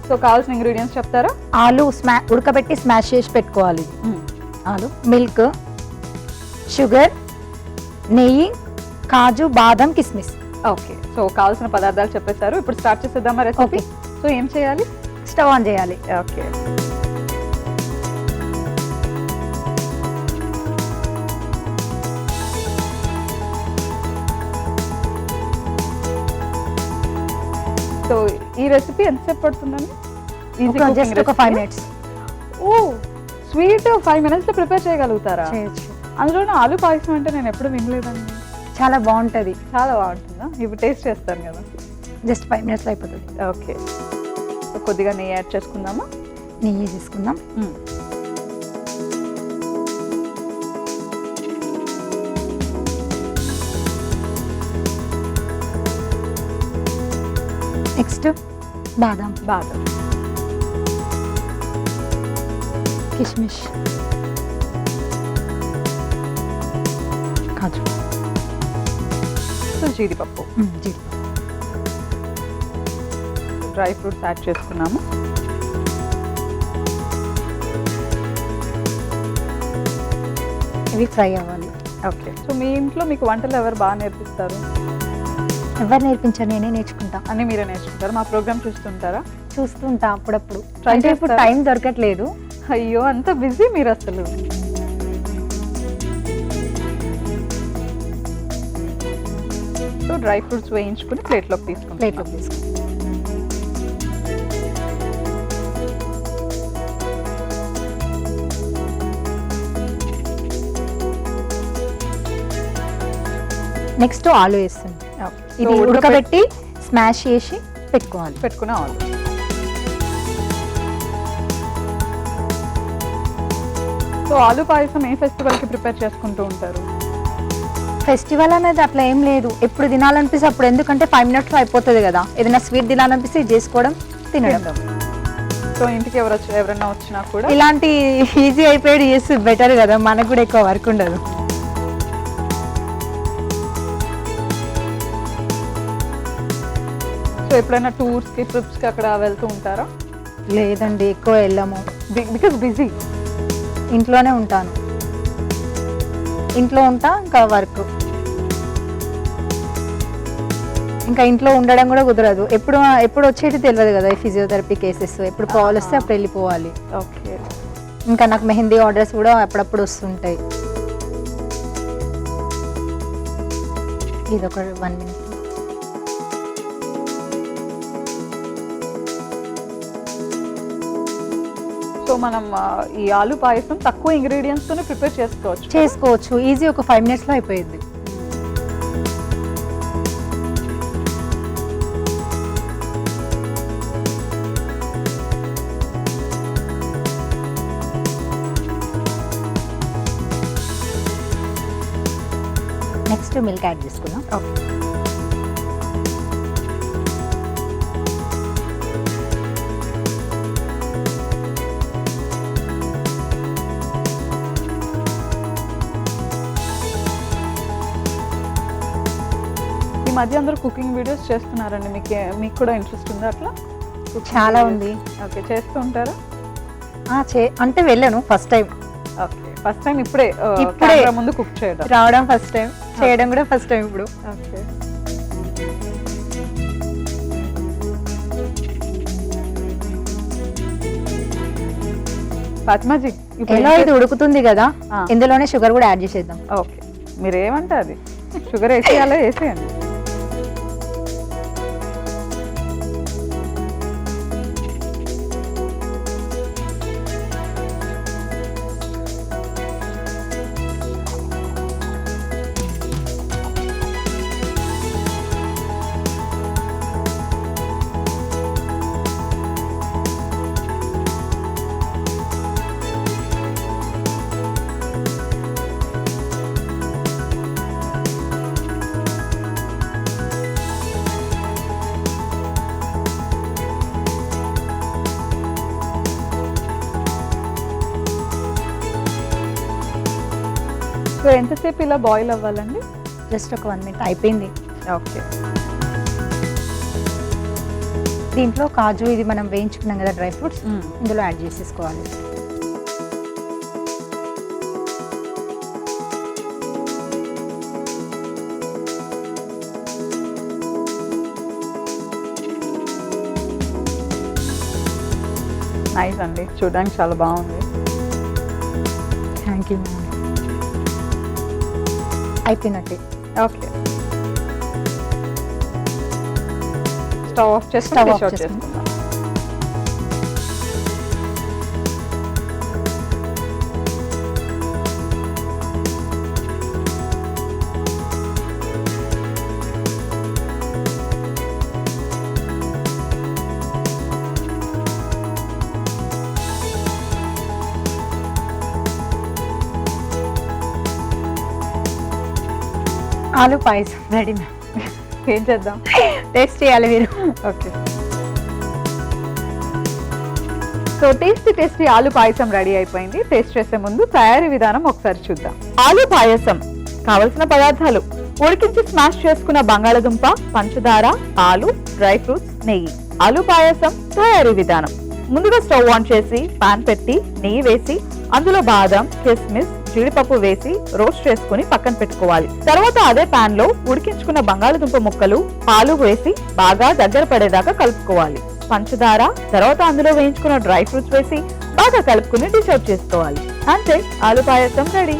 So కావాల్సిన ingredients చెప్తారా? ఆలు ఉడకబెట్టి స్మాష్ చేసి పెట్టుకోవాలి. ఆలు, మిల్క్, షుగర్, నెయ్యి, కాజు, బాదం, కిస్మిస్. ఓకే, సో కావాల్సిన పదార్థాలు చెప్పేశారు. ఇప్పుడు స్టార్ట్ చేసేద్దామా రెసిపీ? సో ఏం చేయాలి? స్టవ్ ఆన్ చేయాలి. ఓకే, సో ఈ రెసిపీ ఎంతసేపు పడుతుందండి? జస్ట్ ఒక 5 minutes. ఓ, స్వీట్ 5 minutes లో ప్రిపేర్ చేయగలుగుతారా? చేయొచ్చు. అందులోనూ ఆలు పాయసం అంటే నేను ఎప్పుడు వినలేదండి. చాలా బాగుంటుంది. చాలా బాగుంటుందా? ఇప్పుడు టేస్ట్ చేస్తాను కదా. జస్ట్ 5 minutes లో అయిపోతుంది. ఓకే, సో కొద్దిగా నెయ్యి యాడ్ చేసుకుందామా? నెయ్యి తీసుకుందాం. నెక్స్ట్ బాదం, కిస్మిస్, కాజు, సో జీడిపప్పు, డ్రై ఫ్రూట్స్ యాడ్ చేసుకున్నాము. ఇవి ఫ్రై అవ్వాలి. ఓకే, సో మీ ఇంట్లో మీకు వంటలు ఎవరు బాగా నేర్పిస్తారు? ఎవరు నేర్పించారు? నేనే నేర్చుకుంటా. అని మీరే నేర్చుకుంటారు? మా ప్రోగ్రామ్ చూస్తుంటారా? చూస్తుంటా అప్పుడప్పుడు. Try అంటే ఇప్పుడు చేస్తారా? టైం దొరకట్లేదు. అయ్యో, అంత బిజీ మీరు అసలు. సో డ్రై ఫ్రూట్స్ వేయించుకుని ప్లేట్లోకి తీసుకుంటాం. ప్లేట్లోకి తీసుకుంటాం. నెక్స్ట్ ఆలు వేస్తుంది. ఇది ఉడకబెట్టి స్మాష్ చేసి పెట్టుకునే ఆలు. సో ఆలు పాయసం ఏ ఫెస్టివల్కి ప్రిపేర్ చేసుకుంటూ ఉంటారు? ఫెస్టివల్ అనేది అట్లా ఏం లేదు. ఎప్పుడు తినాలనిపిస్తే అప్పుడు. ఎందుకంటే 5 minutes లో అయిపోతుంది కదా. ఏదైనా స్వీట్ తినాలనిపిస్తే ఇది చేసుకోవడం, తినడం. సో ఇంటికి ఎవరైనా వచ్చినా కూడా ఇలాంటి ఈజీ అయిపోయేది చేస్తే బెటర్ కదా, మనకు కూడా ఎక్కువ వర్క్ ఉండదు. సో ఎప్పుడైనా టూర్స్కి ట్రిప్స్కి అక్కడ వెళ్తూ ఉంటారా? లేదండి, ఎక్కువ వెళ్ళము. Because busy. ఇంట్లోనే ఉంటాను. ఇంట్లో ఉంటా, ఇంకా వర్క్. ఇంకా ఇంట్లో ఉండడం కూడా కుదరదు. ఎప్పుడు వచ్చేది తెలియదు కదా. ఫిజియోథెరపీ కేసెస్ ఎప్పుడు కాల్ వస్తే అప్పుడు వెళ్ళిపోవాలి. ఓకే, ఇంకా నాకు మెహందీ ఆర్డర్స్ కూడా అప్పుడప్పుడు వస్తుంటాయి. ఇది ఒక 1 minute. సో మనం ఈ ఆలు పాయసం తక్కువ ఇంగ్రీడియంట్స్ తోనే ప్రిపేర్ చేసుకోవచ్చు. ఈజీ, ఒక 5 minutes లో అయిపోయింది. నెక్స్ట్ మిల్క్ యాడ్ చేసుకుందాం. ఓకే, ఈ మధ్య అందరూ కుకింగ్ వీడియోస్ చేస్తున్నారండి. మీకు కూడా ఇంట్రెస్ట్ ఉందా అట్లా? చాలా ఉంది. ఓకే, చేస్తూ ఉంటారా? అంటే వెళ్ళాను first time. Okay, first time ఇప్పుడే కెమెరా ముందు కుక్ చేయడం రావడం ఫస్ట్ టైం, చేయడం కూడా ఫస్ట్ టైం ఇప్పుడు. ఓకే, ఫాతిమాజీ ఎలా ఇది ఉడుకుతుంది కదా, ఇందులోనే షుగర్ కూడా యాడ్ చేసేద్దాం. ఓకే, మీరు ఏమంటే అది షుగర్ వేసేయాలో వేసేయండి. సో ఎంతసేపు ఇలా బాయిల్ అవ్వాలండి? జస్ట్ ఒక 1 minute అయిపోయింది. ఓకే, దీంట్లో కాజు ఇది మనం వేయించుకున్నాం కదా డ్రై ఫ్రూట్స్ మ్మ్. ఇందులో యాడ్ చేసేసుకోవాలి. నైస్ అండి, చూడడానికి చాలా బాగుంది. Thank you. అయిపోయినట్టే. ఓకే, స్టవ్ ఆఫ్ చేసి స్టవ్ ఆఫ్ చేసుకుందాం. చేసుకుందాం. ఆలు పాయసం రెడీ మ్యామ్. ఏం చేద్దాం? టేస్ట్ చేయాలి మీరు. ఓకే, సో టేస్టీ ఆలు పాయసం రెడీ అయిపోయింది. టేస్ట్ చేసే ముందు తయారీ విధానం ఒకసారి చూద్దాం. ఆలు పాయసం కావలసిన పదార్థాలు: ఉడికించి స్మాష్ చేసుకున్న బంగాళదుంప, పంచదార, పాలు, డ్రై ఫ్రూట్స్, నెయ్యి. ఆలు పాయసం తయారీ విధానం: ముందుగా స్టవ్ ఆన్ చేసి పాన్ పెట్టి నెయ్యి వేసి అందులో బాదం, కిస్మిస్, జీడిపప్పు వేసి రోస్ట్ చేసుకుని పక్కన పెట్టుకోవాలి. తర్వాత అదే పాన్ లో ఉడికించుకున్న బంగాళదుంప ముక్కలు, పాలు వేసి బాగా దగ్గర పడేదాకా కలుపుకోవాలి. పంచదార, తర్వాత అందులో వేయించుకున్న డ్రై ఫ్రూట్స్ వేసి బాగా కలుపుకుని డిష్ అవుట్ చేసుకోవాలి. అంతే, ఆలు పాయసం రెడీ.